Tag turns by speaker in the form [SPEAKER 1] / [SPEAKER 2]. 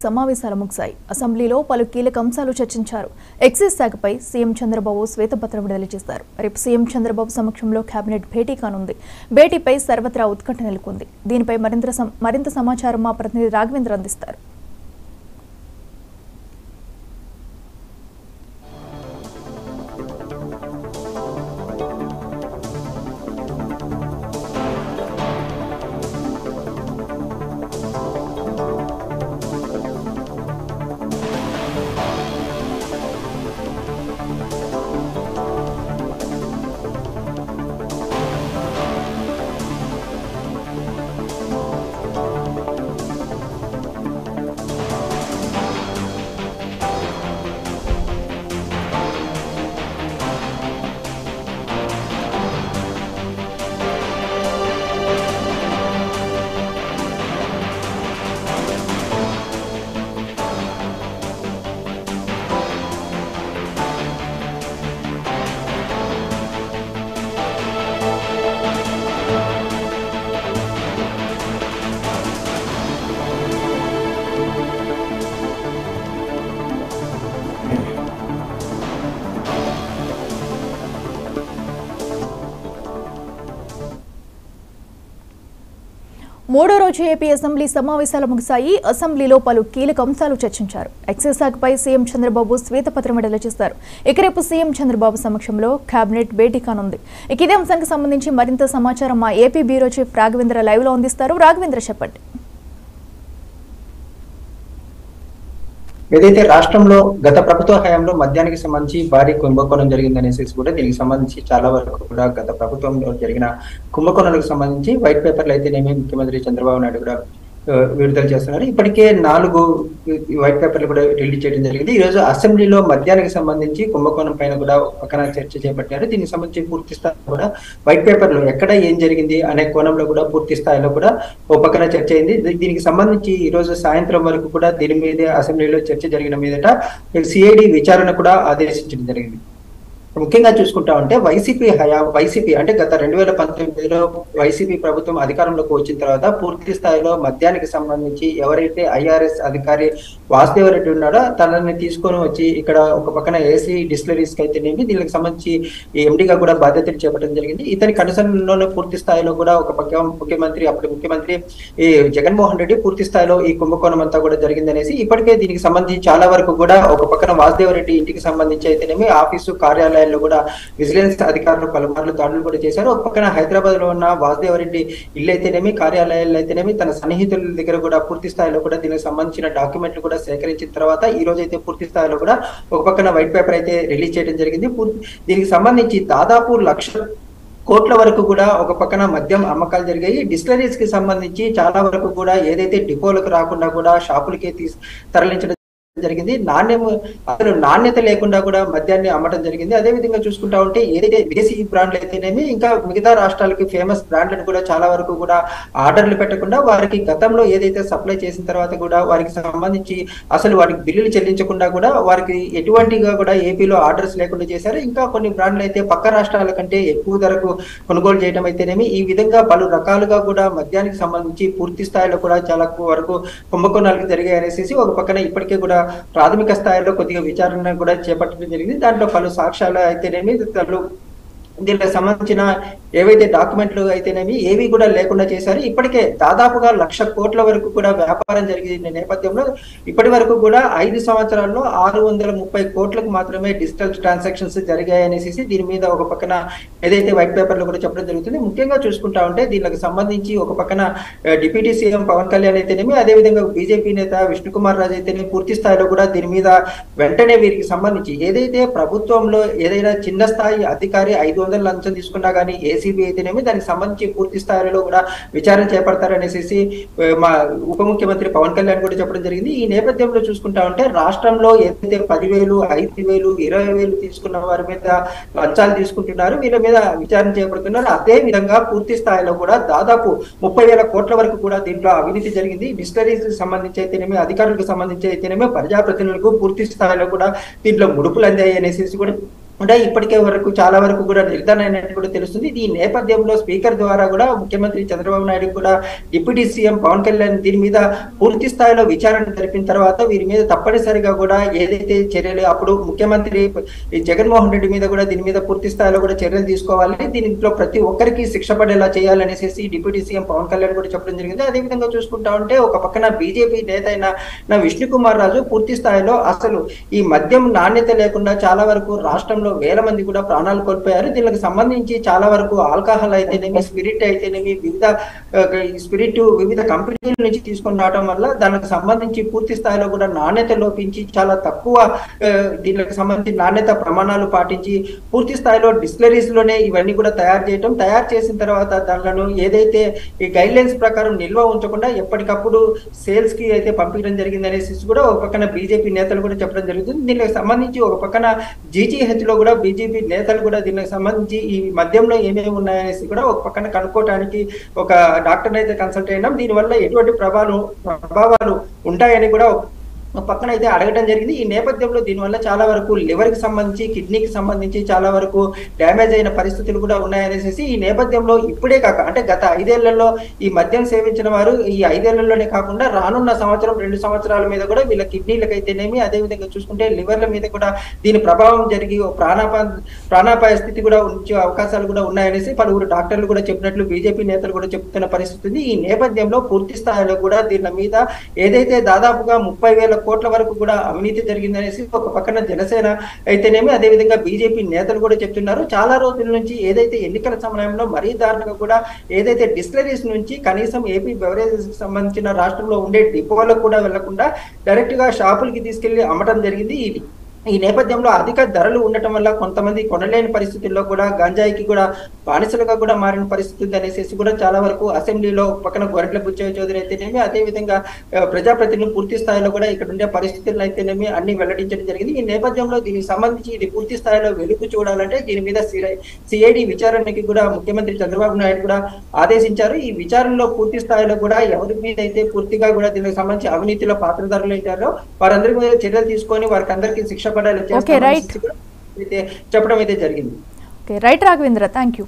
[SPEAKER 1] సమావేశాలు ముగిశాయి. అసెంబ్లీలో పలు కీలక అంశాలు చర్చించారు. ఎక్సైజ్ శాఖపై సీఎం చంద్రబాబు శ్వేతపత్రం విడుదల చేశారు. రేపు సీఎం చంద్రబాబు సమక్షంలో కేబినెట్ భేటీ కానుంది. భేటీపై సర్వత్రా ఉత్కంఠ నెలకొంది. దీనిపై మరింత సమాచారం మా ప్రతినిధి రాఘవేంద్ర అందిస్తారు. మూడో రోజు ఏపీ అసెంబ్లీ సమావేశాలు ముగిశాయి. అసెంబ్లీలో పలు కీలక అంశాలు చర్చించారు. ఎక్సైజ్ శాఖపై సీఎం చంద్రబాబు శ్వేతపత్రం విడుదల చేశారు. రేపు సీఎం చంద్రబాబు సమక్షంలో కేబినెట్ భేటీ కానుంది. ఇదే అంశానికి సంబంధించి మరింత సమాచారం మా AP bureau chief Raghavendra live లో అందిస్తారు. రాఘవేంద్ర, చెప్పండి.
[SPEAKER 2] ఏదైతే రాష్ట్రంలో గత ప్రభుత్వ హయాంలో మద్యానికి సంబంధించి భారీ కుంభకోణం జరిగిందనేసి కూడా దీనికి సంబంధించి చాలా వరకు కూడా గత ప్రభుత్వంలో జరిగిన కుంభకోణాలకు సంబంధించి వైట్ పేపర్లు అయితేనేమి ముఖ్యమంత్రి చంద్రబాబు నాయుడు కూడా విడుదల చేస్తున్నారు. ఇప్పటికే 4 వైట్ పేపర్లు కూడా రిలీజ్ చేయడం జరిగింది. ఈ రోజు అసెంబ్లీలో మద్యానికి సంబంధించి కుంభకోణం పైన కూడా పక్కన చర్చ చేపట్టారు. దీనికి సంబంధించి పూర్తి స్థాయిలో కూడా వైట్ పేపర్లు ఎక్కడ ఏం జరిగింది అనే కోణంలో కూడా పూర్తి స్థాయిలో కూడా ఓ పక్కన చర్చ అయింది. దీనికి సంబంధించి ఈ రోజు సాయంత్రం వరకు కూడా దీని మీదే అసెంబ్లీలో చర్చ జరిగిన మీదట సిఐడి విచారణ కూడా ఆదేశించడం జరిగింది. ముఖ్యంగా చూసుకుంటా ఉంటే వైసీపీ అంటే గత 2019లో వైసీపీ ప్రభుత్వం అధికారంలోకి వచ్చిన తర్వాత పూర్తి స్థాయిలో మద్యానికి సంబంధించి ఎవరైతే ఐఆర్ఎస్ అధికారి వాసుదేవ రెడ్డి ఉన్నాడో తనని తీసుకొని వచ్చి ఇక్కడ ఒక పక్కన ఏసీ డిస్టిలరీస్ కి అయితేనేమి దీనికి సంబంధించి ఎండిగా కూడా బాధ్యతలు చేపట్టడం జరిగింది. ఇతని కనుసరణలోనే పూర్తి స్థాయిలో కూడా ఒక పక్క అప్పుడు ముఖ్యమంత్రి ఈ జగన్మోహన్ రెడ్డి పూర్తి స్థాయిలో ఈ కుంభకోణం అంతా కూడా జరిగిందనేసి ఇప్పటికే దీనికి సంబంధించి చాలా వరకు కూడా ఒక పక్కన వాసుదేవ రెడ్డి ఇంటికి సంబంధించి అయితేనేమి ఆఫీసు కార్యాలయాలు కూడా విజిలెన్స్ అధికారులు పలుమార్లు దాడులు కూడా చేశారు. ఒక పక్కన హైదరాబాద్ లో ఉన్న వాసుదేవరెడ్డి ఇల్లు అయితేనేమి కార్యాలయాలు అయితేనేమి తన సన్నిహితుల దగ్గర కూడా పూర్తి స్థాయిలో కూడా దీనికి సంబంధించిన డాక్యుమెంట్లు కూడా సేకరించిన తర్వాత ఈ రోజు అయితే పూర్తి స్థాయిలో కూడా ఒక పక్కన వైట్ పేపర్ అయితే రిలీజ్ చేయడం జరిగింది. దీనికి సంబంధించి దాదాపు 1,00,000 కోట్ల వరకు కూడా ఒక పక్కన మద్యం అమ్మకాలు జరిగాయి. డిస్టిలరీస్ కి సంబంధించి చాలా వరకు కూడా ఏదైతే డిపోలకు రాకుండా కూడా షాపులకే తరలించడం జరిగింది. నాణ్యత లేకుండా కూడా మద్యాన్ని అమ్మటం జరిగింది. అదే విధంగా చూసుకుంటా ఉంటే ఏదైతే విదేశీ బ్రాండ్లు అయితేనేమి ఇంకా మిగతా రాష్ట్రాలకి ఫేమస్ బ్రాండ్లను కూడా చాలా వరకు కూడా ఆర్డర్లు పెట్టకుండా వారికి గతంలో ఏదైతే సప్లై చేసిన తర్వాత కూడా వారికి సంబంధించి అసలు వారికి బిల్లులు చెల్లించకుండా కూడా వారికి ఎటువంటిగా కూడా ఏపీలో ఆర్డర్స్ లేకుండా చేశారు. ఇంకా కొన్ని బ్రాండ్లు అయితే పక్క రాష్ట్రాల కంటే ఎక్కువ ధరకు కొనుగోలు చేయడం అయితేనేమి ఈ విధంగా పలు రకాలుగా కూడా మద్యానికి సంబంధించి పూర్తి స్థాయిలో కూడా చాలా వరకు కుంభకోణాలకు జరిగాయి అనేసి ఒక పక్కన ఇప్పటికే కూడా ప్రాథమిక స్థాయిలో కొద్దిగా విచారణ కూడా చేపట్టడం జరిగింది. దాంట్లో పలు సాక్ష్యాలు అయితేనేమి దీనికి సంబంధించిన ఏవైతే డాక్యుమెంట్లు అయితేనేమి ఏవి కూడా లేకుండా చేశారు. ఇప్పటికే దాదాపుగా 1,00,000 కోట్ల వరకు కూడా వ్యాపారం జరిగిన నేపథ్యంలో ఇప్పటి వరకు కూడా 5 సంవత్సరాల్లో 630 కోట్లకు మాత్రమే డిజిటల్ ట్రాన్సాక్షన్స్ జరిగాయనేసి దీని మీద ఒక పక్కన ఏదైతే వైట్ పేపర్లు కూడా చెప్పడం జరుగుతుంది. ముఖ్యంగా చూసుకుంటా ఉంటే దీనికి సంబంధించి ఒక పక్కన డిప్యూటీ సీఎం పవన్ కళ్యాణ్ అయితేనేమి అదేవిధంగా బీజేపీ నేత విష్ణుకుమార్ రాజు అయితేనేమి పూర్తి స్థాయిలో కూడా దీని మీద వెంటనే వీరికి సంబంధించి ఏదైతే ప్రభుత్వంలో ఏదైనా చిన్న స్థాయి అధికారి 500 లంచం తీసుకున్నా కానీ ఏసీబీ అయితేనేమి దానికి సంబంధించి పూర్తి స్థాయిలో కూడా విచారణ చేపడతారనేసి మా ఉప ముఖ్యమంత్రి పవన్ కళ్యాణ్ కూడా చెప్పడం జరిగింది. ఈ నేపథ్యంలో చూసుకుంటా ఉంటే రాష్ట్రంలో ఏదైతే 10,000, 5,000, 20,000 తీసుకున్న వారి మీద లంచాలు తీసుకుంటున్నారు, వీళ్ళ మీద విచారణ చేపడుతున్నారు. అదే విధంగా పూర్తి స్థాయిలో కూడా దాదాపు 30,000 కోట్ల వరకు కూడా దీంట్లో అవినీతి జరిగింది. డిస్టిలరీస్ సంబంధించి అయితేనేమి అధికారులకు సంబంధించి అయితేనేమి ప్రజాప్రతినిధులకు పూర్తి స్థాయిలో కూడా దీంట్లో ముడుపులు అందాయి అనేసి కూడా అంటే ఇప్పటికే వరకు చాలా వరకు కూడా నిర్ధారణ అయినట్టు కూడా తెలుస్తుంది. ఈ నేపథ్యంలో స్పీకర్ ద్వారా కూడా ముఖ్యమంత్రి చంద్రబాబు నాయుడు కూడా డిప్యూటీ సీఎం పవన్ కళ్యాణ్ దీని మీద పూర్తి స్థాయిలో విచారణ జరిపిన తర్వాత వీరి మీద తప్పనిసరిగా కూడా ఏదైతే చర్యలు అప్పుడు ముఖ్యమంత్రి జగన్మోహన్ రెడ్డి మీద కూడా దీని మీద పూర్తి స్థాయిలో కూడా చర్యలు తీసుకోవాలి, దీంట్లో ప్రతి ఒక్కరికి శిక్ష పడేలా చేయాలనేసి డిప్యూటీ సీఎం పవన్ కళ్యాణ్ కూడా చెప్పడం జరిగింది. అదేవిధంగా చూసుకుంటా ఉంటే ఒక పక్కన బీజేపీ నేత అయిన విష్ణు కుమార్ రాజు పూర్తి స్థాయిలో అసలు ఈ మద్యం నాణ్యత లేకుండా చాలా వరకు రాష్ట్రంలో వేల మంది కూడా ప్రాణాలు కోల్పోయారు. దీనికి సంబంధించి చాలా వరకు ఆల్కహాల్ అయితేనేమి, స్పిరిట్ అయితేనేమి, వివిధ కంపెనీల నుంచి తీసుకొని రావడం వల్ల దానికి సంబంధించి పూర్తి స్థాయిలో కూడా నాణ్యత లోపించి చాలా తక్కువ దీనికి సంబంధించి నాణ్యత ప్రమాణాలు పాటించి పూర్తి స్థాయిలో డిస్టిలరీస్ లోనే ఇవన్నీ కూడా తయారు చేసిన తర్వాత దానిలను ఏదైతే ఈ గైడ్ లైన్స్ ప్రకారం నిల్వ ఉంచకుండా ఎప్పటికప్పుడు సేల్స్ కి అయితే పంపించడం జరిగింది అనేసి కూడా ఒక పక్కన బీజేపీ నేతలు కూడా చెప్పడం జరుగుతుంది. దీనికి సంబంధించి ఒక పక్కన జీజీహెచ్ లో కూడా బీజేపీ నేతలు కూడా దీనికి సంబంధించి ఈ మద్యంలో ఏమేమి ఉన్నాయనేసి కూడా ఒక పక్కన కనుక్కోవడానికి ఒక డాక్టర్ అయితే కన్సల్ట్ అయినాం. దీనివల్ల ఎటువంటి ప్రభావాలు ఉంటాయని కూడా పక్కన అయితే అడగడం జరిగింది. ఈ నేపథ్యంలో దీనివల్ల చాలా వరకు లివర్ కి సంబంధించి, కిడ్నీకి సంబంధించి చాలా వరకు డ్యామేజ్ అయిన పరిస్థితులు కూడా ఉన్నాయనేసి ఈ నేపథ్యంలో ఇప్పుడే కాక అంటే గత 5 ఏళ్లలో ఈ మద్యం సేవించిన వారు ఈ 5 ఏళ్లలోనే కాకుండా రానున్న సంవత్సరం 2 సంవత్సరాల మీద కూడా వీళ్ళ కిడ్నీలకైతేనేమి అదేవిధంగా చూసుకుంటే లివర్ల మీద కూడా దీని ప్రభావం జరిగి ప్రాణాపాయ స్థితి కూడా ఉంచే అవకాశాలు కూడా ఉన్నాయనేసి పలువురు డాక్టర్లు కూడా చెప్పినట్లు బీజేపీ నేతలు కూడా చెప్తున్న పరిస్థితి ఉంది. ఈ నేపథ్యంలో పూర్తి స్థాయిలో కూడా దీని మీద ఏదైతే దాదాపుగా 30,000 కోట్ల వరకు కూడా అవినీతి జరిగిందనేసి ఒక పక్కన జనసేన అయితేనేమి అదేవిధంగా బీజేపీ నేతలు కూడా చెప్తున్నారు. చాలా రోజుల నుంచి ఏదైతే ఎన్నికల సమయంలో మరీ దారుణంగా కూడా ఏదైతే డిస్టిలరీస్ నుంచి కనీసం ఏపీ బెవరేజెస్ కి సంబంధించిన రాష్ట్రంలో ఉండే డిపోలకు కూడా వెళ్లకుండా డైరెక్ట్ గా షాపులకి తీసుకెళ్లి అమ్మటం జరిగింది. ఈ నేపథ్యంలో అధిక ధరలు ఉండటం వల్ల కొంతమంది కొనలేని పరిస్థితుల్లో కూడా గంజాయికి కూడా బానిసలుగా కూడా మారిన పరిస్థితి ఉంది అనేసి కూడా చాలా వరకు అసెంబ్లీలో పక్కన గొర్రెట్ల బుచ్చయ్య చౌదరి అయితేనేమి అదేవిధంగా ప్రజాప్రతినిధులు పూర్తి స్థాయిలో కూడా ఇక్కడ ఉండే పరిస్థితులను అయితేనేమి అన్ని వెల్లడించడం జరిగింది. ఈ నేపథ్యంలో దీనికి సంబంధించి ఇది పూర్తి స్థాయిలో వెలుగు చూడాలంటే దీని మీద సిఐడి విచారణకి కూడా ముఖ్యమంత్రి చంద్రబాబు నాయుడు కూడా ఆదేశించారు. ఈ విచారణలో పూర్తి స్థాయిలో కూడా ఎవరి మీద అయితే పూర్తిగా కూడా దీనికి సంబంధించి అవినీతిలో పాత్రధారులు ఉంటారో వారందరి మీద చర్యలు తీసుకొని వారికి అందరికీ శిక్ష చెప్పడం అయితే జరిగింది.
[SPEAKER 1] Right Raghavendra, thank you.